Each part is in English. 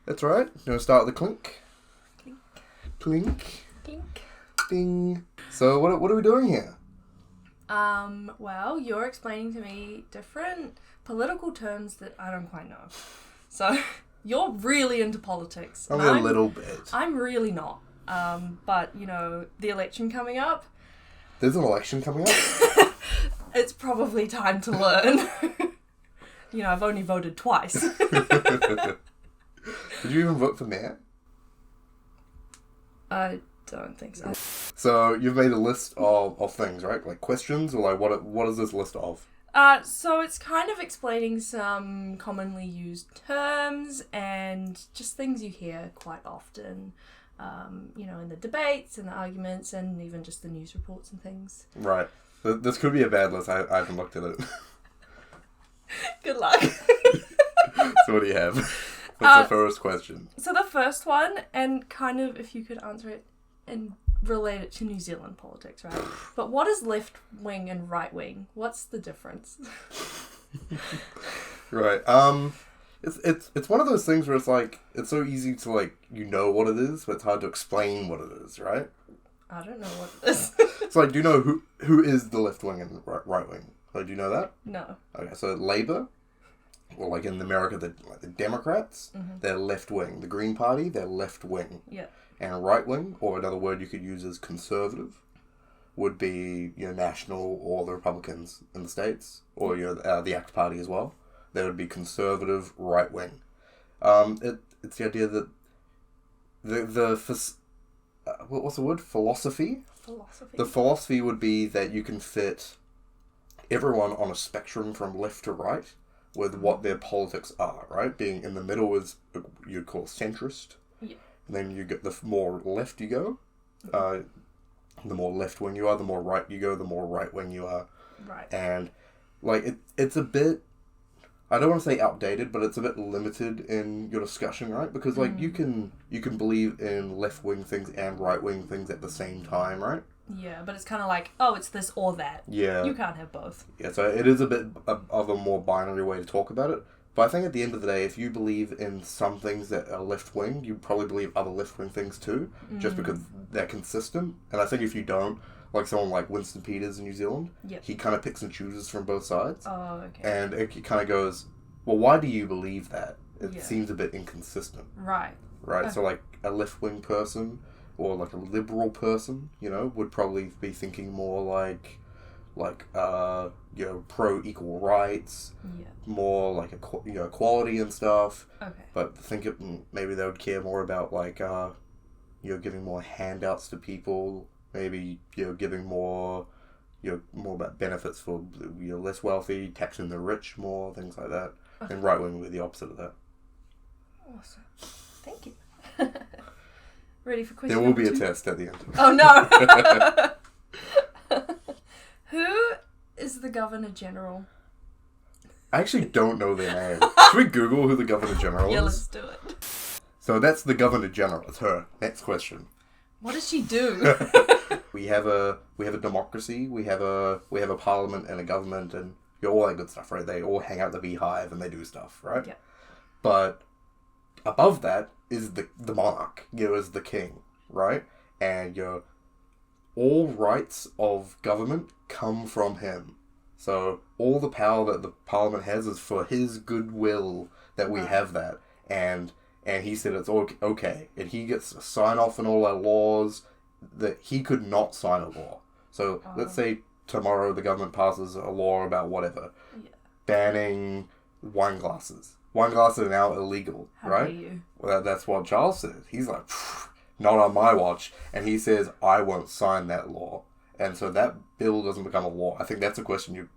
That's right. You want to start with the clink? Clink. Clink. Clink. Ding. So what are we doing here? Well, you're explaining to me different political terms that I don't quite know. So, you're really into politics. Only a little bit. I'm really not. But, the election coming up. There's an election coming up? It's probably time to learn. I've only voted twice. Did you even vote for mayor? I don't think so. So you've made a list of things, right? Like questions, or like what is this list of? So it's kind of explaining some commonly used terms and just things you hear quite often, in the debates and the arguments and even just the news reports and things. Right. This could be a bad list. I haven't looked at it. Good luck. So what do you have? What's the first question? So the first one, and kind of if you could answer it and relate it to New Zealand politics, right? But what is left-wing and right-wing? What's the difference? Right. It's one of those things where it's like, it's so easy to what it is, but it's hard to explain what it is, right? I don't know what it is. So do you know who is the left-wing and right-wing? Do you know that? No. Okay, so Labour, or in America, the Democrats, they're left-wing. The Green Party, they're left-wing. Yeah. And right-wing, or another word you could use is conservative, would be National or the Republicans in the States, or the ACT Party as well. That would be conservative right-wing. It's the idea that what's the word? Philosophy? Philosophy. The philosophy would be that you can fit everyone on a spectrum from left to right with what their politics are, right? Being in the middle is you'd call centrist. Yeah. And then you get the more left you go. The more left-wing you are, the more right you go, the more right-wing you are. Right. And it's a bit, I don't want to say outdated, but it's a bit limited in your discussion, right? Because you can believe in left-wing things and right-wing things at the same time, right? Yeah, but it's kind of like, oh, it's this or that. Yeah. You can't have both. Yeah, so it is a bit of a more binary way to talk about it. But I think at the end of the day, if you believe in some things that are left-wing, you probably believe other left-wing things too, just because they're consistent. And I think if you don't, like someone like Winston Peters in New Zealand, he kind of picks and chooses from both sides. Oh, okay. And it kind of goes, well, why do you believe that? It seems a bit inconsistent. Right. Right, Okay. so a left-wing person or a liberal person, would probably be thinking more pro equal rights, more equality and stuff. Okay. But maybe they would care more about giving more handouts to people, maybe giving more more about benefits for less wealthy, taxing the rich more, things like that. Okay. And right wing would be the opposite of that. Awesome. Thank you. Ready for question There will be a number 2? test at the end. Oh no! Who is the Governor General? I actually don't know their name. Should we Google who the Governor General is? Yeah, let's do it. So that's the Governor General. It's her. Next question. What does she do? We have a democracy. We have a parliament and a government and all that good stuff, right? They all hang out the beehive and they do stuff, right? Yeah. But above that is the monarch. Is the king, right? And all rights of government come from him. So all the power that the parliament has is for his goodwill that we have that. And he said it's okay. And he gets to sign off on all our laws that he could not sign a law. So let's say tomorrow the government passes a law about whatever. Yeah. Banning wine glasses. Wine glasses are now illegal, right? How dare you? Well, that's what Charles says. He's like, not on my watch. And he says, I won't sign that law. And so that bill doesn't become a law. I think that's a question you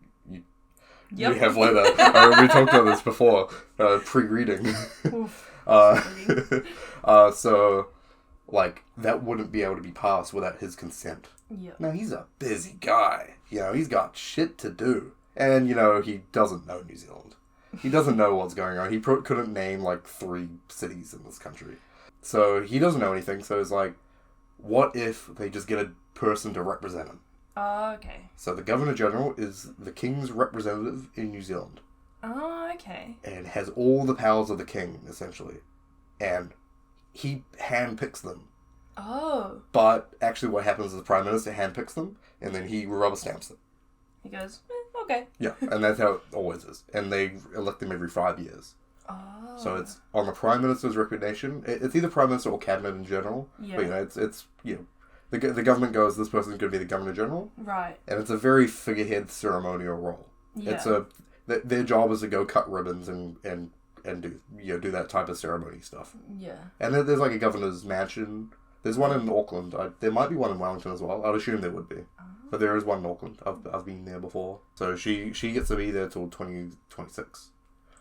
have later. We talked about this before, pre-reading. So, that wouldn't be able to be passed without his consent. Yeah. Now, he's a busy guy. He's got shit to do. And, he doesn't know New Zealand. He doesn't know what's going on. He couldn't name, 3 cities in this country. So, he doesn't know anything. So, it's what if they just get a person to represent him? Oh, okay. So, the Governor-General is the King's representative in New Zealand. Oh, okay. And has all the powers of the King, essentially. and he handpicks them. Oh. But actually what happens is the Prime Minister handpicks them, and then he rubber stamps them. He goes, okay. Yeah, and that's how it always is. And they elect them every 5 years. Oh. So it's on the Prime Minister's recommendation. It's either Prime Minister or Cabinet in general. Yeah. But, it's the government goes, this person's going to be the Governor General. Right. And it's a very figurehead ceremonial role. Yeah. Their job is to go cut ribbons and do that type of ceremony stuff. Yeah. And then there's like a governor's mansion. There's one in Auckland. There might be one in Wellington as well. I'd assume there would be. Oh. But there is one in Auckland. I've been there before. So she gets to be there till 2026.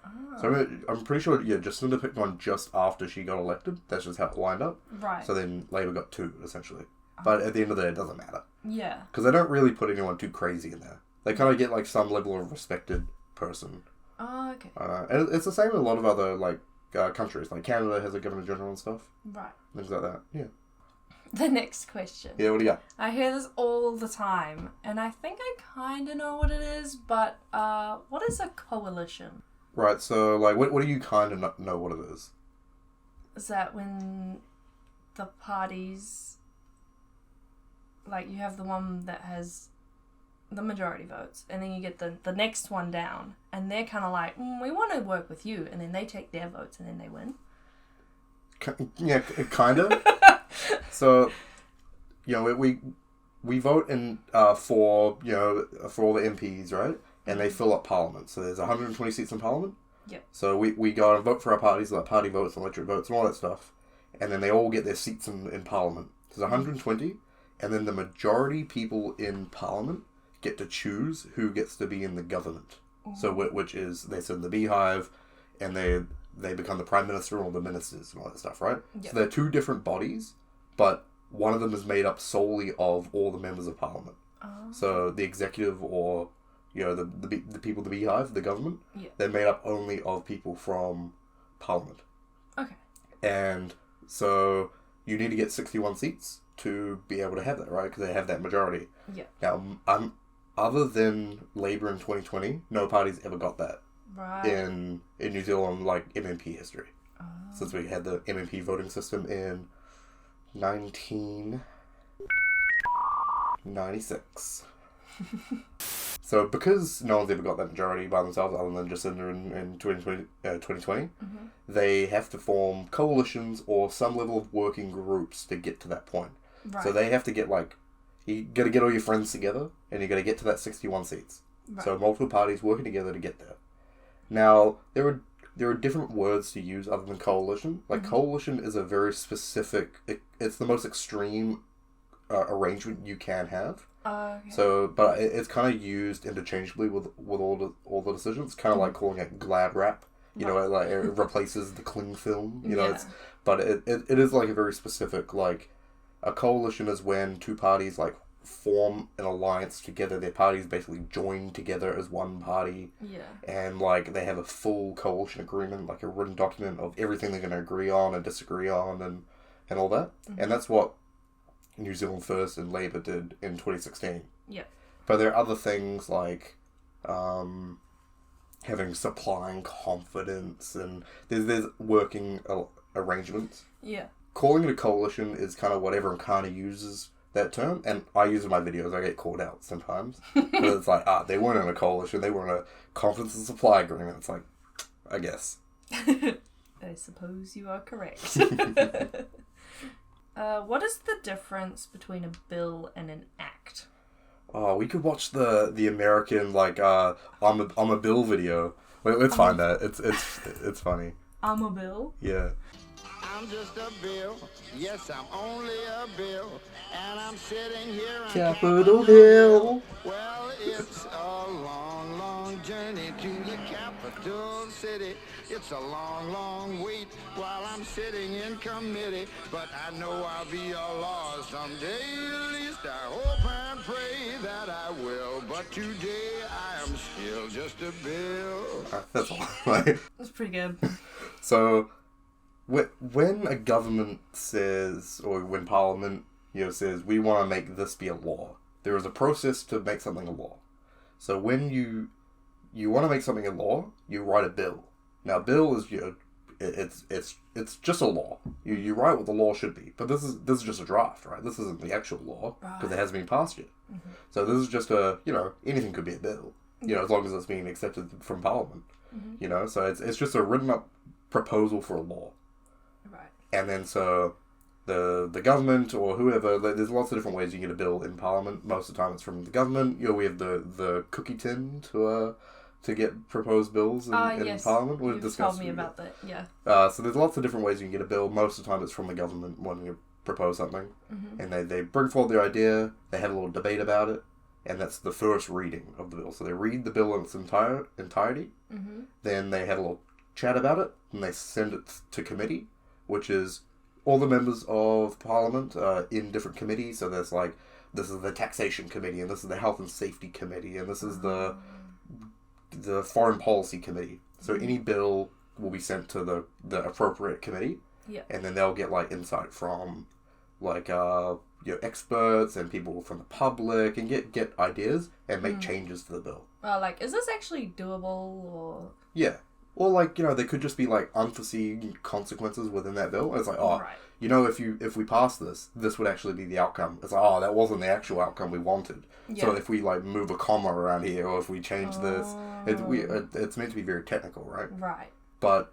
Oh. So I'm pretty sure, Jacinda picked one just after she got elected. That's just how it lined up. Right. So then Labour got 2, essentially. But at the end of the day, it doesn't matter. Yeah. Because they don't really put anyone too crazy in there. They kind of get like some level of respected person. Oh, okay. And it's the same in a lot of other countries. Like Canada has a Governor General and stuff. Right. Things like that. Yeah. The next question. Yeah, what do you got? I hear this all the time, and I think I kind of know what it is, but what is a coalition? Right, so like, what do you kind of know what it is? Is that when the parties, like you have the one that has the majority votes, and then you get the next one down, and they're kind of like, we want to work with you, and then they take their votes, and then they win? Yeah, kind of. So, we vote in for all the MPs, right? And they fill up Parliament. So there's 120 seats in Parliament. Yep. So we go and vote for our parties, like party votes, electorate votes, and all that stuff. And then they all get their seats in Parliament. There's 120, and then the majority people in Parliament get to choose who gets to be in the government. So which is, they sit in the beehive, and they become the Prime Minister or the ministers and all that stuff, right? Yep. So they're 2 different bodies, but one of them is made up solely of all the members of Parliament. Oh. So the executive or, the people, the beehive, the government, they're made up only of people from Parliament. Okay. And so you need to get 61 seats to be able to have that, right? Because they have that majority. Yeah. Now, other than Labour in 2020, no party's ever got that. Right. In New Zealand, like MMP history. Oh. Since we had the MMP voting system in 1996. So because no one's ever got that majority by themselves other than Jacinda in 2020, they have to form coalitions or some level of working groups to get to that point. Right. So they have to get you got to get all your friends together and you got to get to that 61 seats. Right. So multiple parties working together to get there. Now, there are different words to use other than coalition. Like, coalition is a very specific, it's the most extreme arrangement you can have. Okay. So, but it's kind of used interchangeably with all the decisions. It's kind of like calling it glad wrap. You know, like it replaces the cling film. You know, but it is like a very specific, like, a coalition is when 2 parties like form an alliance together. Their parties basically join together as one party. Yeah. And like they have a full coalition agreement, like a written document of everything they're going to agree on and disagree on and all that. And that's what New Zealand First and Labour did in 2016. Yeah. But there are other things like having supplying confidence and there's working arrangements. Yeah. Calling it a coalition is kind of what everyone kind of uses that term, and I use it in my videos. I get called out sometimes. But it's like, they weren't in a coalition, they were in a confidence and supply agreement. It's like, I guess. I suppose you are correct. What is the difference between a bill and an act? Oh, we could watch the American, like, I'm a bill video. Let's find that. It's funny. I'm a bill? Yeah. I'm just a bill. Yes, I'm only a bill. And I'm sitting here on Capitol Hill. Well, it's a long, long journey to the capital city. It's a long, long wait while I'm sitting in committee. But I know I'll be a law someday. At least I hope and pray that I will. But today I am still just a bill. That's all. That's pretty good. So, when a government says, or when Parliament, says, we want to make this be a law, there is a process to make something a law. So when you want to make something a law, you write a bill. Now, bill is it's just a law. You write what the law should be, but this is just a draft, right? This isn't the actual law because it hasn't been passed yet. Mm-hmm. So this is just anything could be a bill, as long as it's being accepted from Parliament. Mm-hmm. So it's just a written up proposal for a law. Right. And then so the government or whoever, there's lots of different ways you get a bill in Parliament. Most of the time it's from the government. We have the cookie tin to get proposed bills in yes. Parliament. We've You've told me about that, yeah. So there's lots of different ways you can get a bill. Most of the time it's from the government wanting to propose something. Mm-hmm. And they bring forward their idea, they have a little debate about it, and that's the first reading of the bill. So they read the bill in its entirety, mm-hmm. Then they have a little chat about it, and they send it to committee, which is all the members of Parliament in different committees. So there's this is the Taxation Committee, and this is the Health and Safety Committee, and this is the Foreign Policy Committee. So any bill will be sent to the appropriate committee, and then they'll get insight from experts and people from the public, and get ideas and make changes to the bill. Is this actually doable, or? Yeah. Or they could just be unforeseen consequences within that bill. It's right. If we pass this would actually be the outcome. It's that wasn't the actual outcome we wanted. Yeah. So if we move a comma around here, or if we change this, it's meant to be very technical, right? Right. But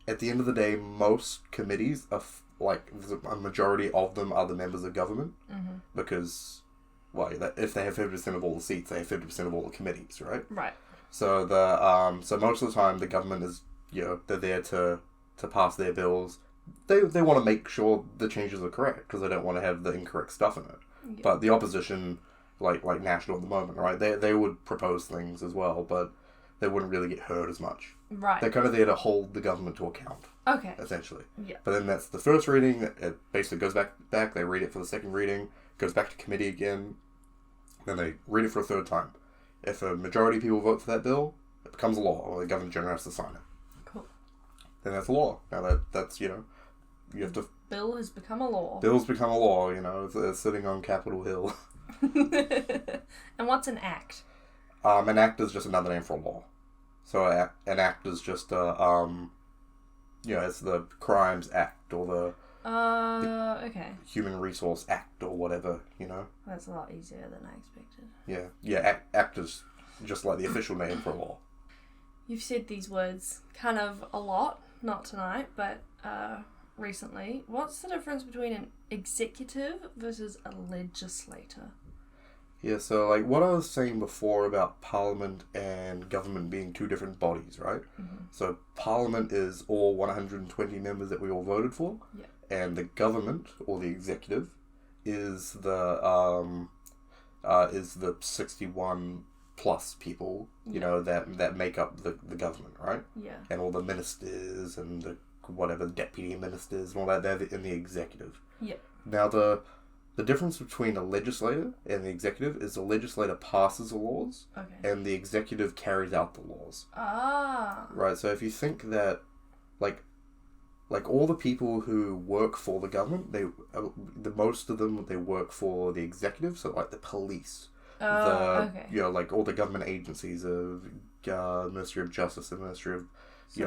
at the end of the day, most committees are a majority of them are the members of government, mm-hmm. because if they have 50% of all the seats, they have 50% of all the committees, right? Right. So so most of the time the government is they're there to pass their bills. They want to make sure the changes are correct because they don't want to have the incorrect stuff in it. Yeah. But the opposition, like National at the moment, right? They would propose things as well, but they wouldn't really get heard as much. Right. They're kind of there to hold the government to account. Okay. Essentially. Yeah. But then that's the first reading. It basically goes back. They read it for the second reading. Goes back to committee again. Then they read it for a third time. If a majority of people vote for that bill, it becomes a law, or the Governor General has to sign it. Cool. Then that's a law. Now that's you have to. Bill has become a law. Bill's become a law. It's sitting on Capitol Hill. And what's an act? An act is just another name for a law. So an act is just it's the Crimes Act or the okay. Human Resource Act or whatever, That's a lot easier than I expected. Yeah. Act is just the official name for a law. You've said these words kind of a lot, not tonight, but recently. What's the difference between an executive versus a legislator? Yeah, so what I was saying before about Parliament and government being two different bodies, right? Mm-hmm. So Parliament is all 120 members that we all voted for. Yeah. And the government, or the executive, is the 61 plus people, that make up the government, right? Yeah. And all the ministers and the deputy ministers and all that, they're in the executive. Yeah. Now the difference between a legislator and the executive is the legislator passes the laws, and the executive carries out the laws. Ah. Right, so if you think that, all the people who work for the government, most of them, they work for the executive, so the police, all the government agencies of Ministry of Justice and Ministry of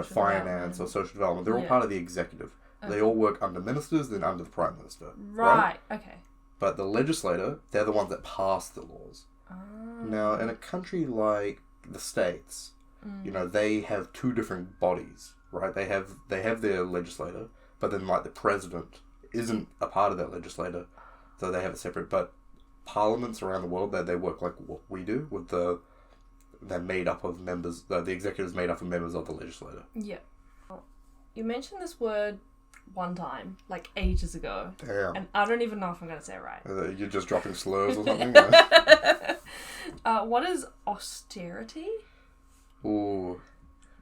Finance or Social Development, they're all part of the executive. Okay. They all work under ministers, then under the Prime Minister. Right? Okay. But the legislator, they're the ones that pass the laws. Ah. Now, in a country like the States, they have two different bodies, right? They have their legislator, but then the president isn't a part of that legislator, so they have it separate. But parliaments around the world, they work like what we do, with they're made up of members. The executive is made up of members of the legislature. Yeah. You mentioned this word one time, ages ago. Damn. And I don't even know if I'm going to say it right. You're just dropping slurs or something? What is austerity? Ooh,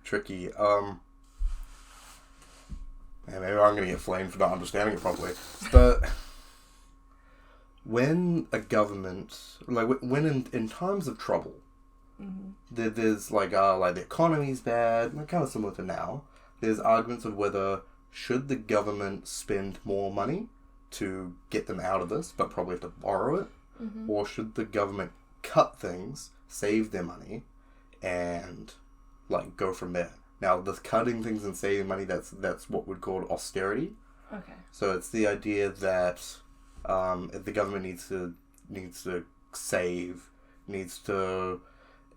tricky. Man, maybe I'm going to get flamed for not understanding it properly. But when a government, when in times of trouble, mm-hmm. there's the economy's bad, kind of similar to now. There's arguments of whether should the government spend more money to get them out of this, but probably have to borrow it, mm-hmm. or should the government cut things, save their money, and go from there. Now, the cutting things and saving money, that's what we'd call austerity. Okay. So it's the idea that the government needs to save, needs to,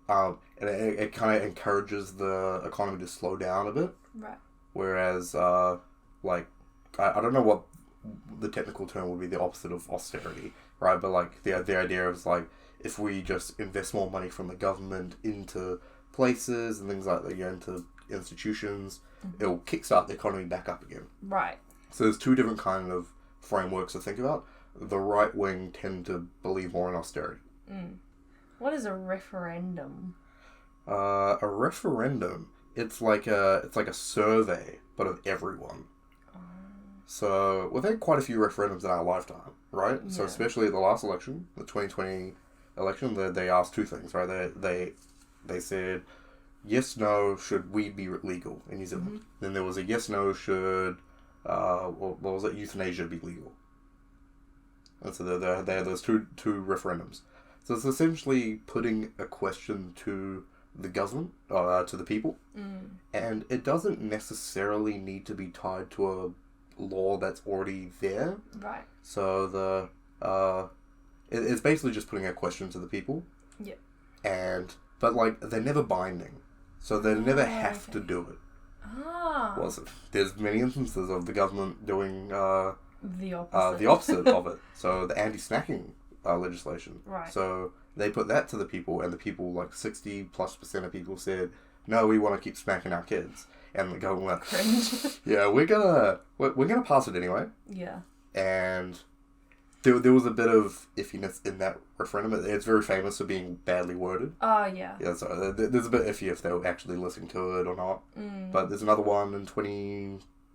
and it kind of encourages the economy to slow down a bit. Right. Whereas, I don't know what the technical term would be, the opposite of austerity, right? But like the idea is like, if we just invest more money from the government into places and things like that, into institutions, it will kickstart the economy back up again. Right. So there's two different kind of frameworks to think about. The right wing tend to believe more in austerity. What is a referendum? A referendum, it's like a survey, but of everyone. So we've had quite a few referendums in our lifetime, right? Yeah. So especially the last election, the 2020 election, they asked two things, right? They said, yes, no, should weed be legal in New Zealand? Then there was a yes, no, should what was it? Euthanasia be legal? And so they had those two referendums. So it's essentially putting a question to the government, to the people, and it doesn't necessarily need to be tied to a law that's already there. Right. So it's basically just putting a question to the people. Yeah. But like they're never binding, so they never have to do it. Well, so there's many instances of the government doing the opposite. the opposite of it. So the anti-snacking legislation. Right. So they put that to the people, and the people, like 60+% of people said, no, we want to keep smacking our kids. And the government went, Cringe. yeah, we're gonna pass it anyway. Yeah. And there was a bit of iffiness in that referendum. It's very famous for being badly worded. Yeah. Yeah, so there's a bit iffy if they were actually listening to it or not. But there's another one in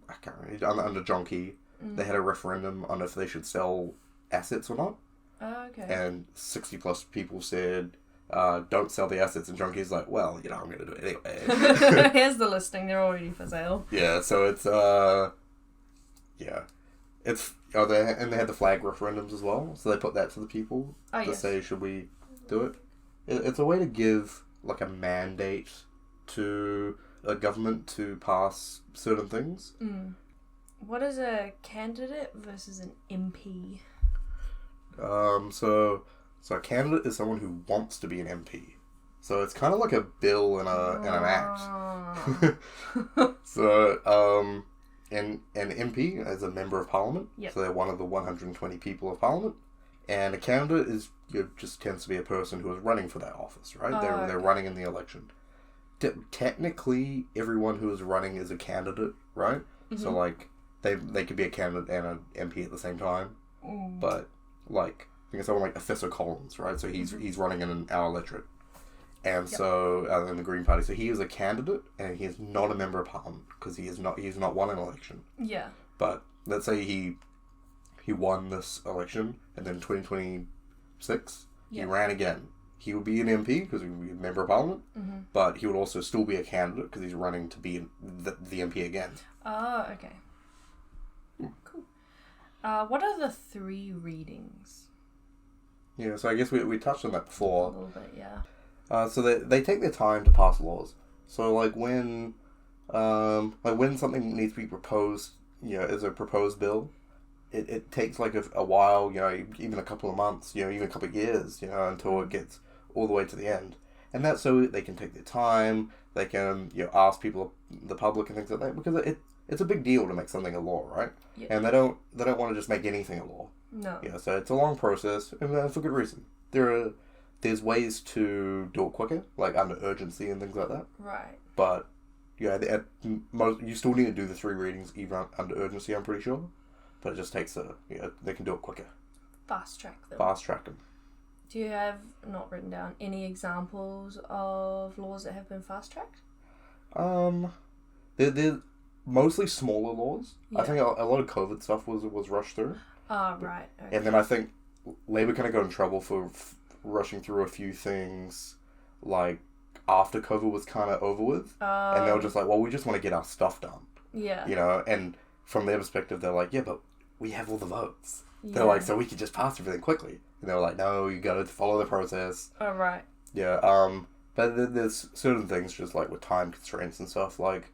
I can't remember, under John Key. They had a referendum on if they should sell assets or not. Okay. And 60+ people said, don't sell the assets. And John Key's like, well, I'm going to do it anyway. Here's the listing. They're already for sale. Yeah, so it's, It's, and they had the flag referendums as well. So they put that to the people to say, should we do it? It's a way to give, like, a mandate to a government to pass certain things. What is a candidate versus an MP? So a candidate is someone who wants to be an MP. So it's kind of like a bill and an act. So an MP is a member of Parliament. Yep. So they're one of the 120 people of Parliament. And a candidate is just tends to be a person who is running for that office, right? They're running in the election. Technically, everyone who is running is a candidate, right? So like they could be a candidate and an MP at the same time. But like, I think it's someone like Professor Collins, right? So he's running in our electorate. And so, in the Green Party, so he is a candidate, and he is not a member of Parliament, because he's not won an election. Yeah. But let's say he won this election, and then 2026, he ran again. He would be an MP, because he would be a member of Parliament, but he would also still be a candidate, because he's running to be the MP again. Oh, okay. Cool. What are the 3 readings? Yeah, so I guess we touched on that before. A little bit, yeah. So they take their time to pass laws. So like when something needs to be proposed, as a proposed bill, it takes like a while, even a couple of months, even a couple of years, until it gets all the way to the end. And that's so they can take their time. They can ask people, the public, and things like that, because it's a big deal to make something a law, right? Yeah. And they don't want to just make anything a law. No. So it's a long process, and for good reason. There's ways to do it quicker, like under urgency and things like that. Right. But you still need to do the 3 readings even under urgency, I'm pretty sure. But it just takes they can do it quicker. Fast track them. Fast track them. Do you have, not written down, any examples of laws that have been fast tracked? They're mostly smaller laws. Yeah. I think a lot of COVID stuff was rushed through. Oh, right. Okay. And then I think Labour kind of got in trouble for rushing through a few things, like, after COVID was kind of over with. And they were just like, well, we just want to get our stuff done. Yeah. And from their perspective, they're like, yeah, but we have all the votes. Yeah. They're like, so we could just pass everything quickly. And they were like, no, you got to follow the process. Oh, right. Yeah, But there's certain things just like with time constraints and stuff. Like,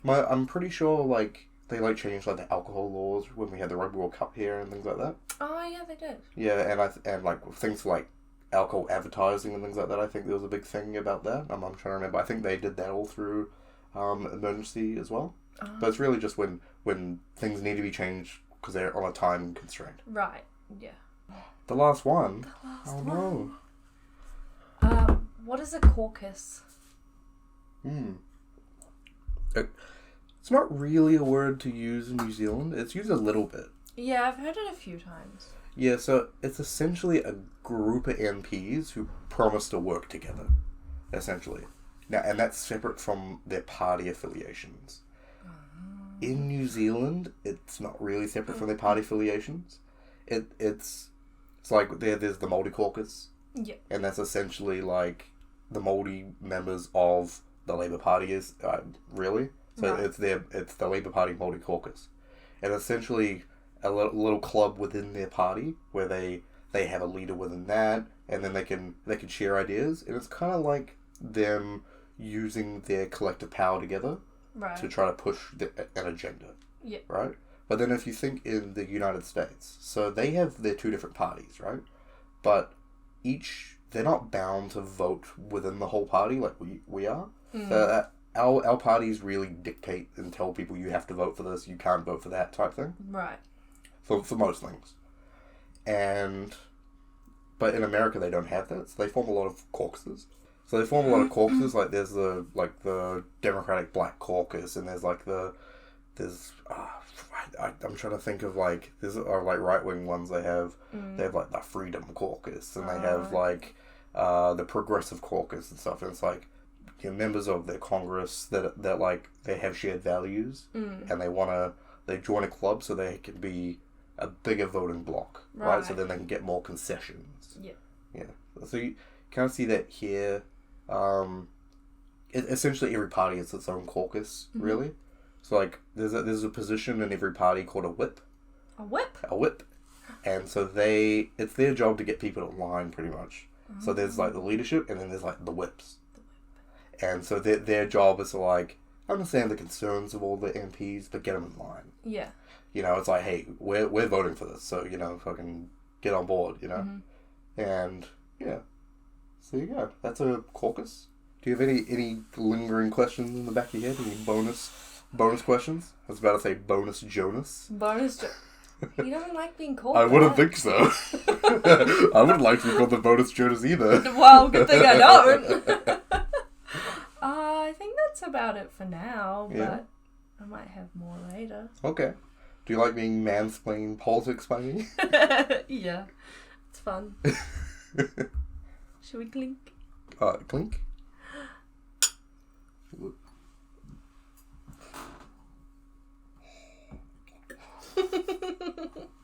I'm pretty sure like they like changed like the alcohol laws when we had the Rugby World Cup here and things like that. Oh yeah, they did. Yeah, and like things like alcohol advertising and things like that. I think there was a big thing about that. I'm trying to remember. I think they did that all through emergency as well. But it's really just when things need to be changed because they're on a time constraint. Right. Yeah. The last one. The last Oh one. no. What is a caucus? It's not really a word to use in New Zealand. It's used a little bit. Yeah, I've heard it a few times. Yeah, so it's essentially a group of MPs who promise to work together, essentially. Now, and that's separate from their party affiliations. In New Zealand, it's not really separate from their party affiliations. It's like there's the Māori Caucus. Yeah. And that's essentially like the Māori members of the Labour Party is really. So Right. it's the Labour Party Māori Caucus, and essentially a little club within their party where they have a leader within that, and then they can share ideas, and it's kind of like them using their collective power together Right. to try to push an agenda. Yeah. Right? But then if you think in the United States, so they have their two different parties, right? But they're not bound to vote within the whole party like we are. Our parties really dictate and tell people you have to vote for this, you can't vote for that type thing. Right. For most things. But in America they don't have that, so they form a lot of caucuses. So they form a lot of caucuses, like there's the Democratic Black Caucus, and there's I'm trying to think of like there's like right-wing ones they have like the Freedom Caucus, and they have like the Progressive Caucus and stuff, and it's like members of their Congress that like they have shared values and they join a club so they can be a bigger voting bloc, right? So then they can get more concessions. Yeah. So you kind of see that here. Essentially every party has its own caucus, really. So like there's a position in every party called a whip. A whip? A whip. And so it's their job to get people in line pretty much. So there's like the leadership and then there's like the whips. And so their job is to like understand the concerns of all the MPs but get them in line. Yeah. You know, it's like, hey, we're voting for this, so, you know, fucking get on board, you know? And, yeah. So there you go. That's a caucus. Do you have any lingering questions in the back of your head? Any bonus questions? I was about to say bonus Jonas. He doesn't like being called I wouldn't that. think so. I wouldn't like to be called the bonus Jonas either. Well, good thing I don't. I think that's about it for now, but I might have more later. Okay. Do you like being mansplain politics by me? Yeah. It's fun. Should we clink? Clink.